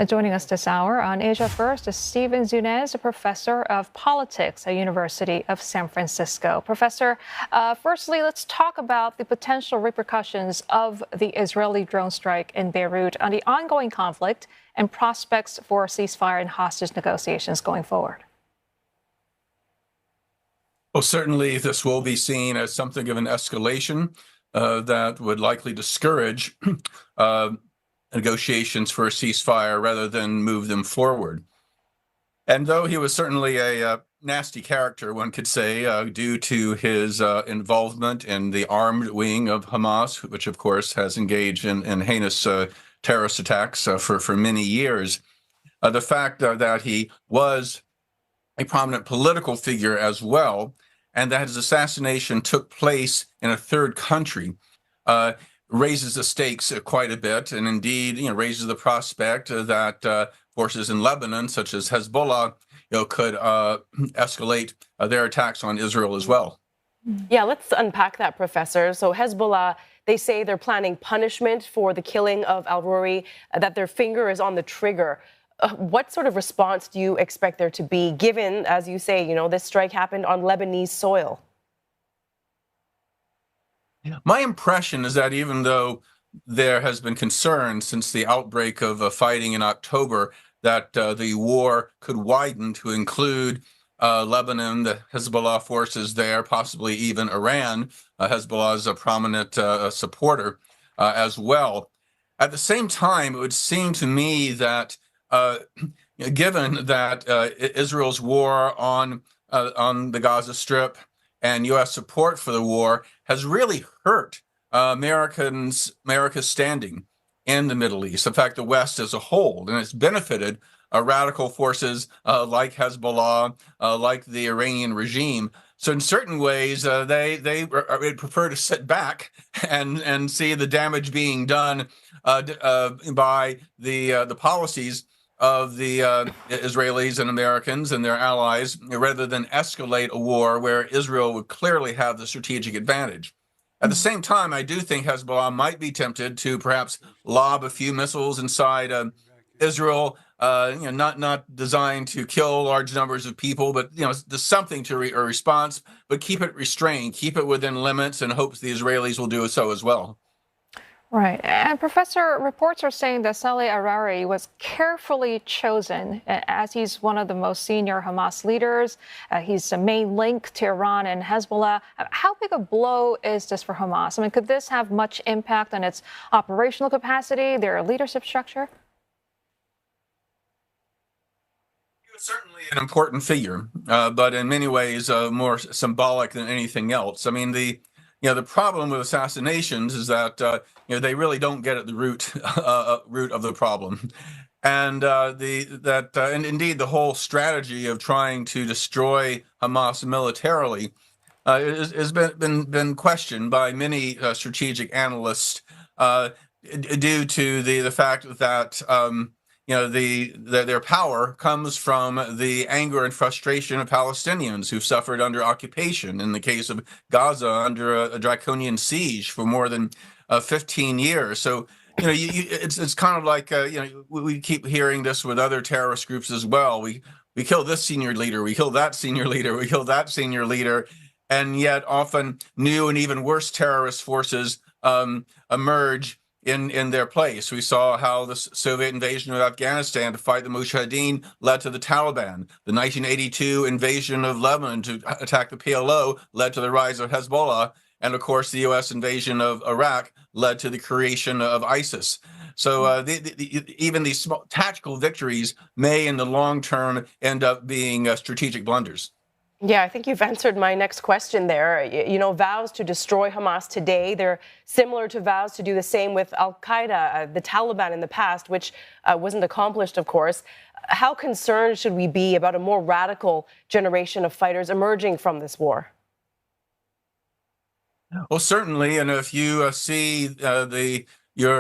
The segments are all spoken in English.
Joining us this hour on Asia First is Stephen Zunes, a professor of politics at University of San Francisco. Professor, firstly, let's talk about the potential repercussions of the Israeli drone strike in Beirut on the ongoing conflict and prospects for ceasefire and hostage negotiations going forward. Well, certainly this will be seen as something of an escalation that would likely discourage negotiations for a ceasefire rather than move them forward. And though he was certainly a nasty character, one could say, due to his involvement in the armed wing of Hamas, which of course has engaged in heinous terrorist attacks for many years, the fact that he was a prominent political figure as well, and that his assassination took place in a third country, raises the stakes quite a bit, and indeed, raises the prospect that forces in Lebanon, such as Hezbollah, could escalate their attacks on Israel as well. Yeah, let's unpack that, Professor. So Hezbollah, they say they're planning punishment for the killing of al-Arouri, that their finger is on the trigger. What sort of response do you expect there to be, given, as you say, this strike happened on Lebanese soil? My impression is that even though there has been concern since the outbreak of fighting in October that the war could widen to include Lebanon, the Hezbollah forces there, possibly even Iran. Hezbollah is a prominent supporter as well. At the same time, it would seem to me that given that Israel's war on the Gaza Strip and U.S. support for the war has really hurt America's standing in the Middle East. In fact, the West as a whole, and it's benefited radical forces like Hezbollah, like the Iranian regime. So in certain ways, they prefer to sit back and see the damage being done by the policies of the Israelis and Americans and their allies, rather than escalate a war where Israel would clearly have the strategic advantage. At the same time, I do think Hezbollah might be tempted to perhaps lob a few missiles inside Israel, not designed to kill large numbers of people, but there's something to a response, but keep it restrained, keep it within limits, and hopes the Israelis will do so as well. Right. And Professor, reports are saying that Saleh al-Arouri was carefully chosen as he's one of the most senior Hamas leaders. He's the main link to Iran and Hezbollah. How big a blow is this for Hamas? I mean, could this have much impact on its operational capacity, their leadership structure? He was certainly an important figure, but in many ways more symbolic than anything else. I mean, the problem with assassinations is that they really don't get at the root of the problem, and and indeed the whole strategy of trying to destroy Hamas militarily has been questioned by many strategic analysts due to the fact that their power comes from the anger and frustration of Palestinians who've suffered under occupation. In the case of Gaza, under a draconian siege for more than 15 years. So, it's kind of like we keep hearing this with other terrorist groups as well. We kill this senior leader, we kill that senior leader, we kill that senior leader, and yet often new and even worse terrorist forces emerge in their place. We saw how the Soviet invasion of Afghanistan to fight the Mujahideen led to the Taliban. The 1982 invasion of Lebanon to attack the PLO led to the rise of Hezbollah. And of course, the U.S. invasion of Iraq led to the creation of ISIS. So even these small tactical victories may in the long term end up being strategic blunders. Yeah, I think you've answered my next question there. Vows to destroy Hamas today, they're similar to vows to do the same with al-Qaeda, the Taliban in the past, which wasn't accomplished, of course. How concerned should we be about a more radical generation of fighters emerging from this war? Well, certainly, and if you see your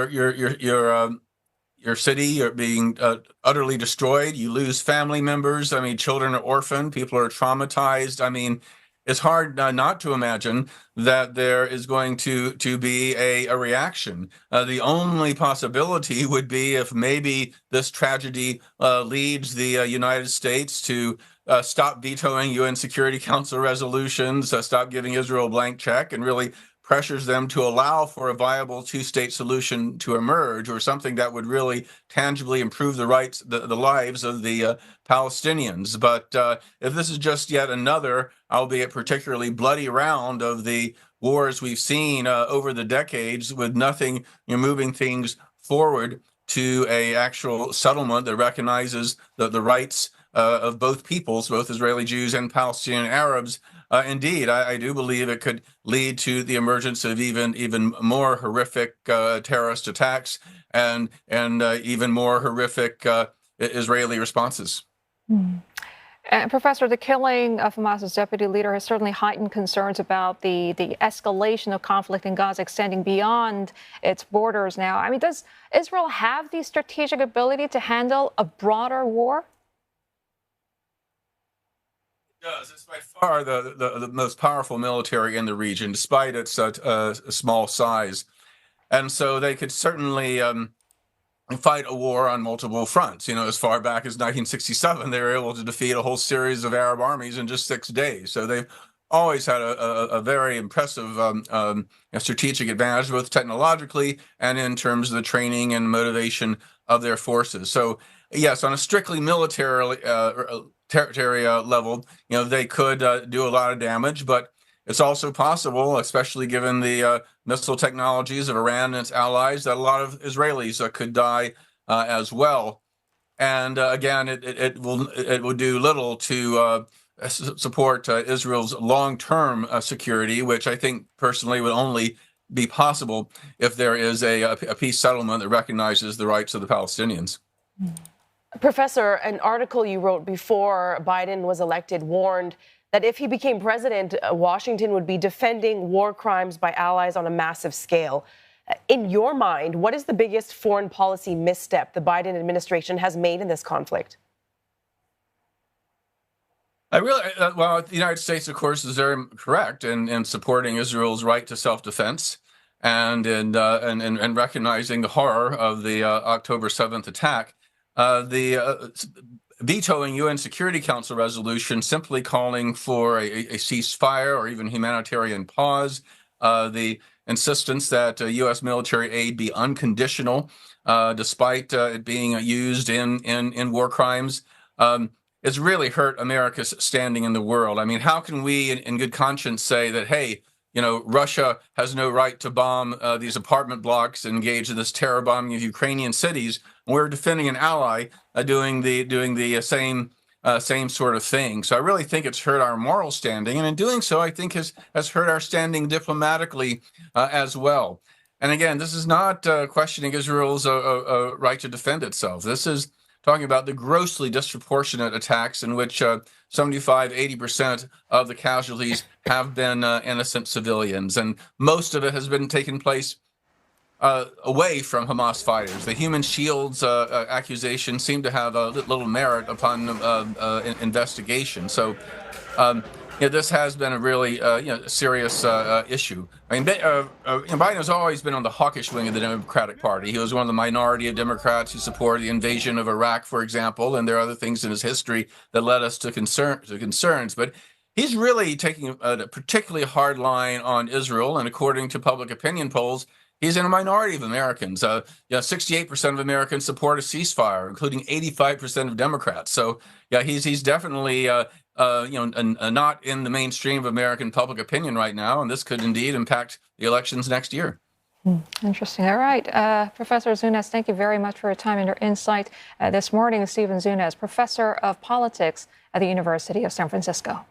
city being utterly destroyed, you lose family members. I mean, children are orphaned, people are traumatized. I mean, it's hard not to imagine that there is going to be a reaction. The only possibility would be if maybe this tragedy leads the United States to stop vetoing UN Security Council resolutions, stop giving Israel a blank check, and really pressures them to allow for a viable two-state solution to emerge, or something that would really tangibly improve the lives of the Palestinians. But if this is just yet another, albeit particularly bloody round of the wars we've seen over the decades, with nothing moving things forward to a actual settlement that recognizes the rights of both peoples, both Israeli Jews and Palestinian Arabs, indeed, I do believe it could lead to the emergence of even more horrific terrorist attacks and even more horrific Israeli responses. And Professor, the killing of Hamas's deputy leader has certainly heightened concerns about the escalation of conflict in Gaza extending beyond its borders now. I mean, does Israel have the strategic ability to handle a broader war? Does. It's by far the most powerful military in the region, despite its small size. And so they could certainly fight a war on multiple fronts. As far back as 1967, they were able to defeat a whole series of Arab armies in just 6 days. So they've always had a very impressive strategic advantage, both technologically and in terms of the training and motivation of their forces. So yes, on a strictly military territory level, they could do a lot of damage, but it's also possible, especially given the missile technologies of Iran and its allies, that a lot of Israelis could die as well. And again, it will do little to support Israel's long-term security, which I think personally would only be possible if there is a peace settlement that recognizes the rights of the Palestinians. Professor, an article you wrote before Biden was elected warned that if he became president, Washington would be defending war crimes by allies on a massive scale. In your mind, what is the biggest foreign policy misstep the Biden administration has made in this conflict? Well, the United States, of course, is very correct in supporting Israel's right to self-defense and in recognizing the horror of the October 7th attack. Vetoing UN Security Council resolution simply calling for a ceasefire or even humanitarian pause, the insistence that U.S. military aid be unconditional, despite it being used in war crimes, it's really hurt America's standing in the world. I mean, how can we, in good conscience, say that, hey, Russia has no right to bomb these apartment blocks and engage in this terror bombing of Ukrainian cities? We're defending an ally doing the same sort of thing. So I really think it's hurt our moral standing, and in doing so, I think has hurt our standing diplomatically as well. And again, this is not questioning Israel's right to defend itself. This is talking about the grossly disproportionate attacks in which 75–80% of the casualties have been innocent civilians, and most of it has been taking place away from Hamas fighters. The human shields accusation seemed to have little merit upon investigation. So this has been a really serious issue. I mean, Biden has always been on the hawkish wing of the Democratic Party. He was one of the minority of Democrats who supported the invasion of Iraq, for example, and there are other things in his history that led us to concerns. But he's really taking a particularly hard line on Israel, and according to public opinion polls, he's in a minority of Americans. 68% of Americans support a ceasefire, including 85% of Democrats. So, yeah, he's definitely not in the mainstream of American public opinion right now, and this could indeed impact the elections next year. Interesting. All right. Professor Zunes, thank you very much for your time and your insight this morning. Stephen Zunes, professor of politics at the University of San Francisco.